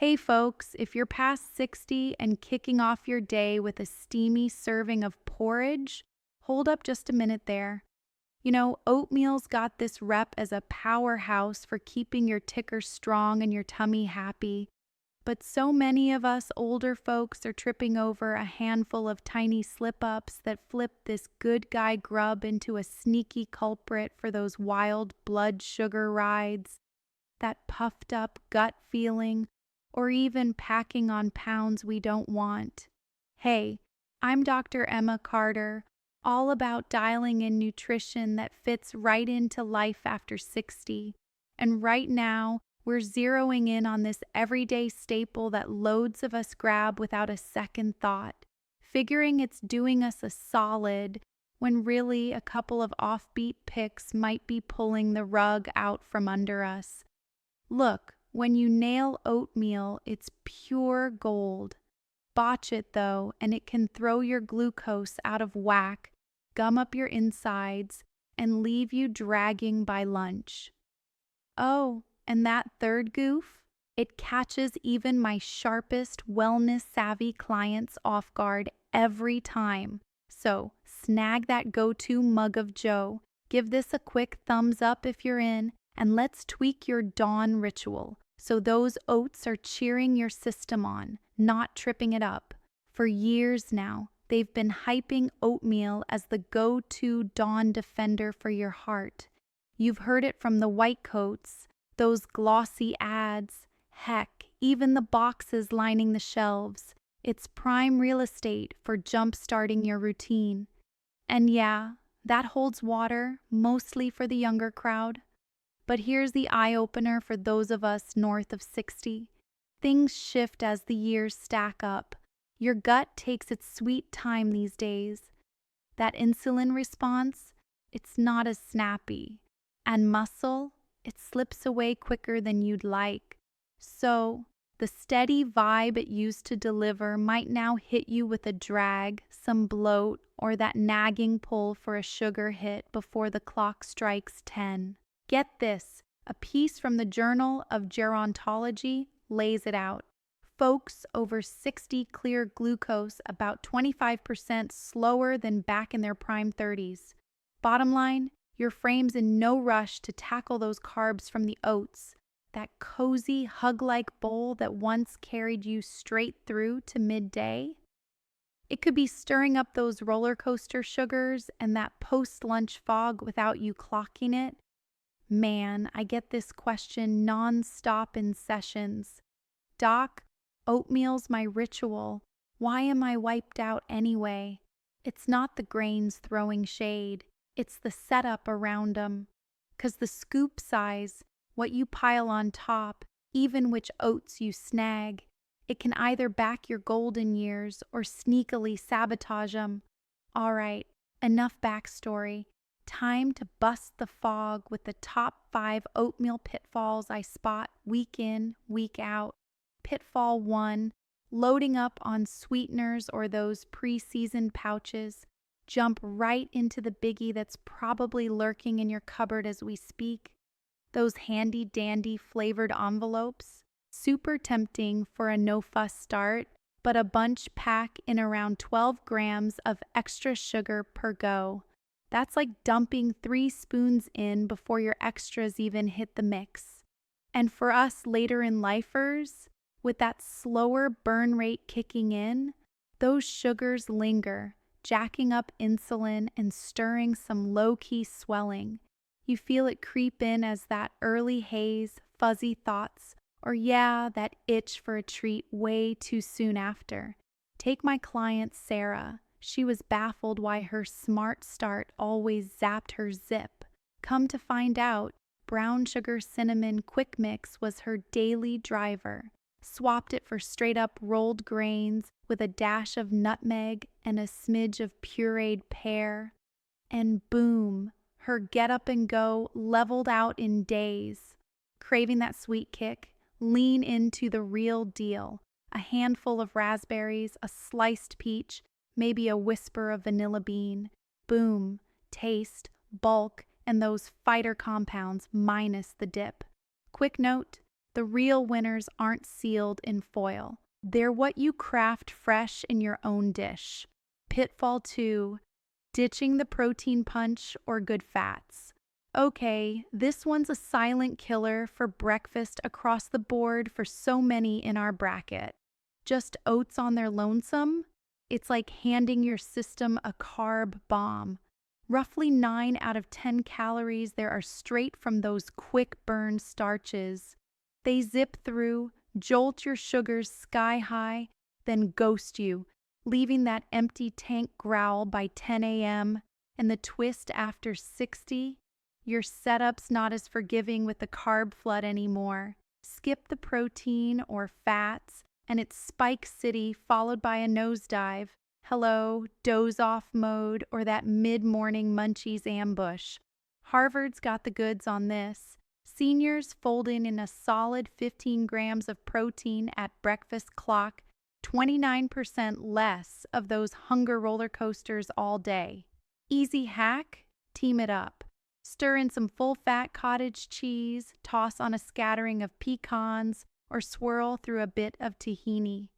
Hey folks, if you're past 60 and kicking off your day with a steamy serving of porridge, hold up just a minute there. Oatmeal's got this rep as a powerhouse for keeping your ticker strong and your tummy happy. But so many of us older folks are tripping over a handful of tiny slip ups that flip this good guy grub into a sneaky culprit for those wild blood sugar rides, that puffed up gut feeling, or even packing on pounds we don't want. Hey, I'm Dr. Emma Carter, all about dialing in nutrition that fits right into life after 60. And right now, we're zeroing in on this everyday staple that loads of us grab without a second thought, figuring it's doing us a solid when really a couple of offbeat picks might be pulling the rug out from under us. Look, when you nail oatmeal, it's pure gold. Botch it though, and it can throw your glucose out of whack, gum up your insides, and leave you dragging by lunch. Oh, and that third goof? It catches even my sharpest wellness-savvy clients off guard every time. So, snag that go-to mug of joe, give this a quick thumbs up if you're in, and let's tweak your dawn ritual so those oats are cheering your system on, not tripping it up. For years now, they've been hyping oatmeal as the go-to dawn defender for your heart. You've heard it from the white coats, those glossy ads, heck, even the boxes lining the shelves. It's prime real estate for jump-starting your routine. And yeah, that holds water, mostly for the younger crowd. But here's the eye-opener for those of us north of 60. Things shift as the years stack up. Your gut takes its sweet time these days. That insulin response, it's not as snappy. And muscle, it slips away quicker than you'd like. So, the steady vibe it used to deliver might now hit you with a drag, some bloat, or that nagging pull for a sugar hit before the clock strikes 10. Get this, a piece from the Journal of Gerontology lays it out. Folks over 60 clear glucose about 25% slower than back in their prime 30s. Bottom line, your frame's in no rush to tackle those carbs from the oats, that cozy hug-like bowl that once carried you straight through to midday. It could be stirring up those roller coaster sugars and that post-lunch fog without you clocking it. Man, I get this question non-stop in sessions. Doc, oatmeal's my ritual. Why am I wiped out anyway? It's not the grains throwing shade. It's the setup around 'em. 'Cause the scoop size, what you pile on top, even which oats you snag, it can either back your golden years or sneakily sabotage 'em. All right, enough backstory. Time to bust the fog with the top 5 oatmeal pitfalls I spot week in, week out. Pitfall 1, loading up on sweeteners or those pre-seasoned pouches. Jump right into the biggie that's probably lurking in your cupboard as we speak. Those handy-dandy flavored envelopes. Super tempting for a no-fuss start, but a bunch pack in around 12 grams of extra sugar per go. That's like dumping 3 spoons in before your extras even hit the mix. And for us later in lifers, with that slower burn rate kicking in, those sugars linger, jacking up insulin and stirring some low-key swelling. You feel it creep in as that early haze, fuzzy thoughts, or that itch for a treat way too soon after. Take my client Sarah. She was baffled why her smart start always zapped her zip. Come to find out, brown sugar cinnamon quick mix was her daily driver. Swapped it for straight up rolled grains with a dash of nutmeg and a smidge of pureed pear. And boom, her get up and go leveled out in days. Craving that sweet kick? Lean into the real deal. A handful of raspberries, a sliced peach, maybe a whisper of vanilla bean. Boom, taste, bulk, and those fighter compounds minus the dip. Quick note, The real winners aren't sealed in foil. They're what you craft fresh in your own dish. Pitfall 2, ditching the protein punch or good fats. Okay, this one's a silent killer for breakfast across the board for so many in our bracket. Just oats on their lonesome? It's like handing your system a carb bomb. Roughly 9 out of 10 calories there are straight from those quick burn starches. They zip through, jolt your sugars sky high, then ghost you, leaving that empty tank growl by 10 a.m. and the twist after 60. Your setup's not as forgiving with the carb flood anymore. Skip the protein or fats, and it's Spike City followed by a nosedive. Hello, doze-off mode, or that mid-morning munchies ambush. Harvard's got the goods on this. Seniors fold in a solid 15 grams of protein at breakfast clock, 29% less of those hunger roller coasters all day. Easy hack? Team it up. Stir in some full-fat cottage cheese, toss on a scattering of pecans, or swirl through a bit of tahini.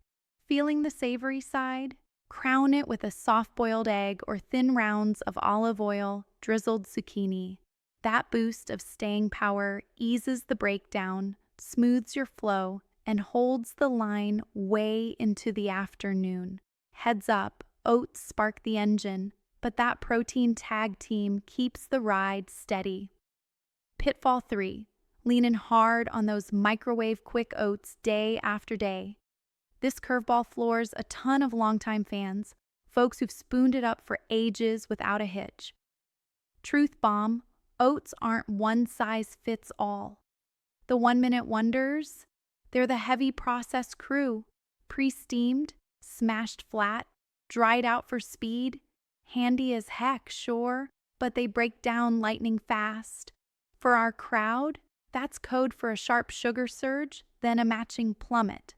Feeling the savory side? Crown it with a soft-boiled egg or thin rounds of olive oil, drizzled zucchini. That boost of staying power eases the breakdown, smooths your flow, and holds the line way into the afternoon. Heads up, oats spark the engine, but that protein tag team keeps the ride steady. Pitfall 3. Leaning hard on those microwave quick oats day after day. This curveball floors a ton of longtime fans, folks who've spooned it up for ages without a hitch. Truth bomb, oats aren't one size fits all. The 1-minute wonders? They're the heavy processed crew, pre-steamed, smashed flat, dried out for speed. Handy as heck, sure, but they break down lightning fast. For our crowd, that's code for a sharp sugar surge, then a matching plummet.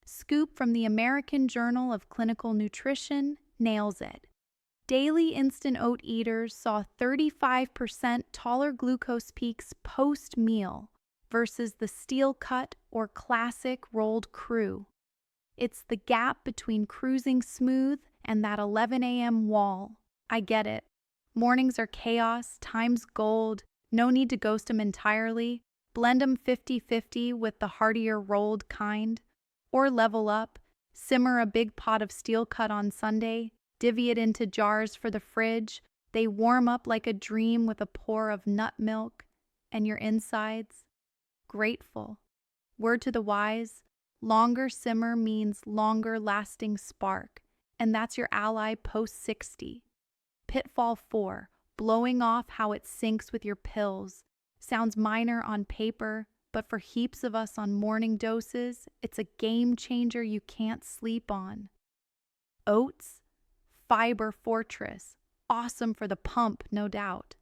Scoop from the American Journal of Clinical Nutrition nails it. Daily instant oat eaters saw 35% taller glucose peaks post-meal versus the steel-cut or classic rolled crew. It's the gap between cruising smooth and that 11 a.m. wall. I get it. Mornings are chaos, time's gold, no need to ghost them entirely. Blend them 50-50 with the heartier rolled kind. Or level up, simmer a big pot of steel cut on Sunday, divvy it into jars for the fridge. They warm up like a dream with a pour of nut milk, and your insides? Grateful. Word to the wise, longer simmer means longer lasting spark, and that's your ally post-60. Pitfall 4, blowing off how it syncs with your pills. Sounds minor on paper, but for heaps of us on morning doses, it's a game changer you can't sleep on. Oats? Fiber fortress. Awesome for the pump, no doubt.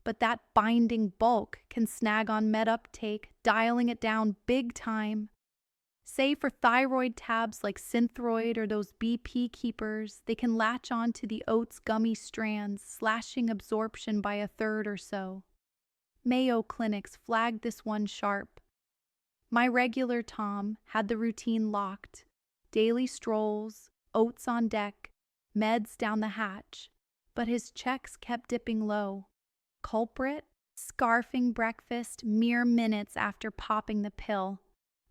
But that binding bulk can snag on med uptake, dialing it down big time. Say for thyroid tabs like Synthroid or those BP keepers, they can latch on to the oats gummy strands, slashing absorption by a third or so. Mayo clinics flagged this one sharp. My regular Tom had the routine locked. Daily strolls, oats on deck, meds down the hatch, but his checks kept dipping low. Culprit? Scarfing breakfast mere minutes after popping the pill.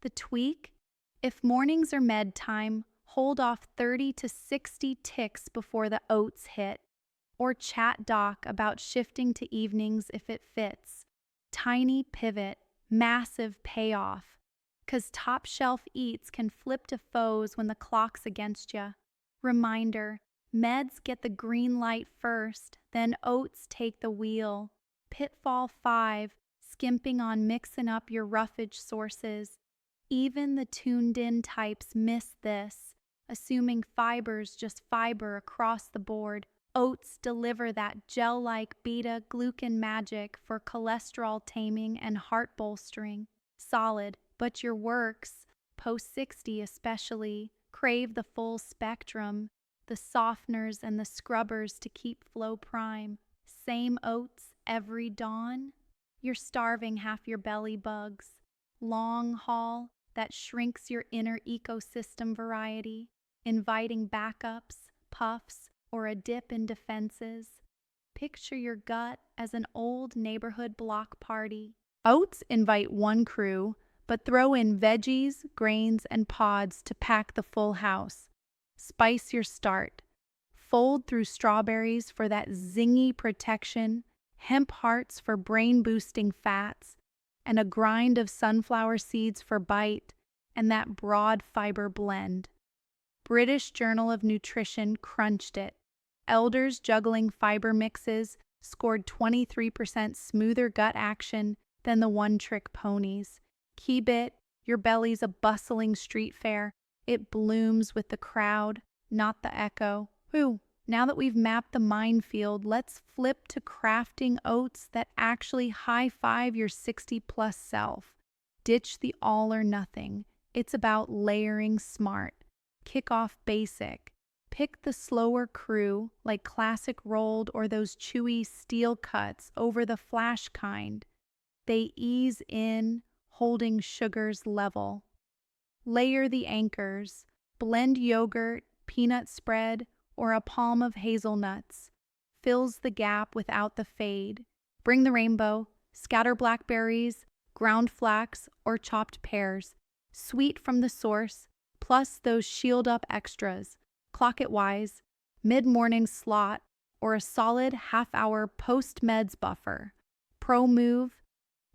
The tweak? If mornings are med time, hold off 30 to 60 ticks before the oats hit. Or chat doc about shifting to evenings if it fits. Tiny pivot, massive payoff. 'Cause top shelf eats can flip to foes when the clock's against ya. Reminder, meds get the green light first, then oats take the wheel. Pitfall 5, skimping on mixing up your roughage sources. Even the tuned-in types miss this, assuming fiber's just fiber across the board. Oats deliver that gel-like beta-glucan magic for cholesterol taming and heart bolstering. Solid, but your works, post-60 especially, crave the full spectrum, the softeners and the scrubbers to keep flow prime. Same oats every dawn? You're starving half your belly bugs. long haul that shrinks your inner ecosystem variety, inviting backups, puffs, or a dip in defenses. Picture your gut as an old neighborhood block party. Oats invite one crew, but throw in veggies, grains, and pods to pack the full house. Spice your start. Fold through strawberries for that zingy protection, hemp hearts for brain-boosting fats, and a grind of sunflower seeds for bite, and that broad fiber blend. British Journal of Nutrition crunched it. Elders juggling fiber mixes scored 23% smoother gut action than the one-trick ponies. Keep it, your belly's a bustling street fair. It blooms with the crowd, not the echo. Whew, now that we've mapped the minefield, let's flip to crafting oats that actually high-five your 60-plus self. Ditch the all or nothing. It's about layering smart. Kick off basic. Pick the slower crew, like classic rolled or those chewy steel cuts over the flash kind. They ease in, holding sugars level. Layer the anchors. Blend yogurt, peanut spread, or a palm of hazelnuts. Fills the gap without the fade. Bring the rainbow. Scatter blackberries, ground flax, or chopped pears. Sweet from the source, plus those shield-up extras. Clock it wise, mid-morning slot, or a solid half-hour post-meds buffer. Pro move,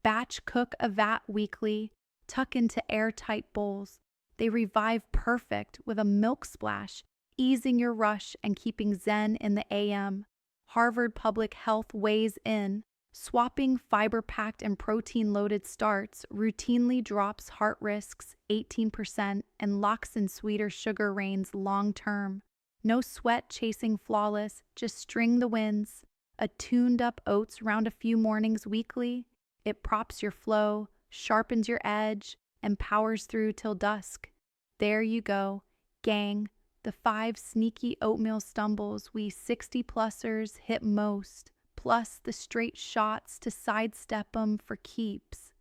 batch cook a vat weekly, tuck into airtight bowls. They revive perfect with a milk splash, easing your rush and keeping zen in the AM. Harvard Public Health weighs in. Swapping fiber-packed and protein-loaded starts routinely drops heart risks 18% and locks in sweeter sugar reigns long-term. No sweat chasing flawless, just string the wins. A tuned-up oats round a few mornings weekly. It props your flow, sharpens your edge, and powers through till dusk. There you go, gang. The 5 sneaky oatmeal stumbles we 60-plussers hit most. Plus the straight shots to sidestep 'em for keeps.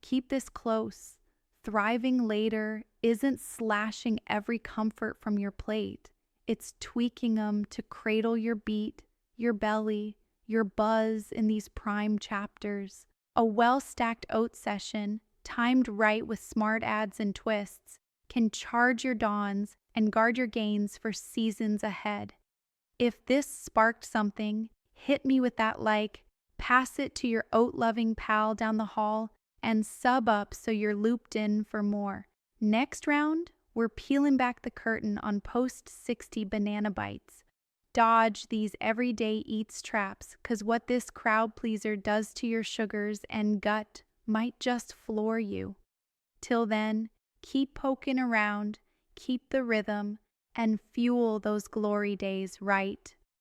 Keep this close. Thriving later isn't slashing every comfort from your plate. It's tweaking 'em to cradle your beat, your belly, your buzz in these prime chapters. A well-stacked oat session, timed right with smart ads and twists, can charge your dawns and guard your gains for seasons ahead. If this sparked something, hit me with that like, pass it to your oat-loving pal down the hall, and sub up so you're looped in for more. Next round, we're peeling back the curtain on post-60 banana bites. Dodge these everyday eats traps, 'cause what this crowd pleaser does to your sugars and gut might just floor you. Till then, keep poking around, keep the rhythm, and fuel those glory days right.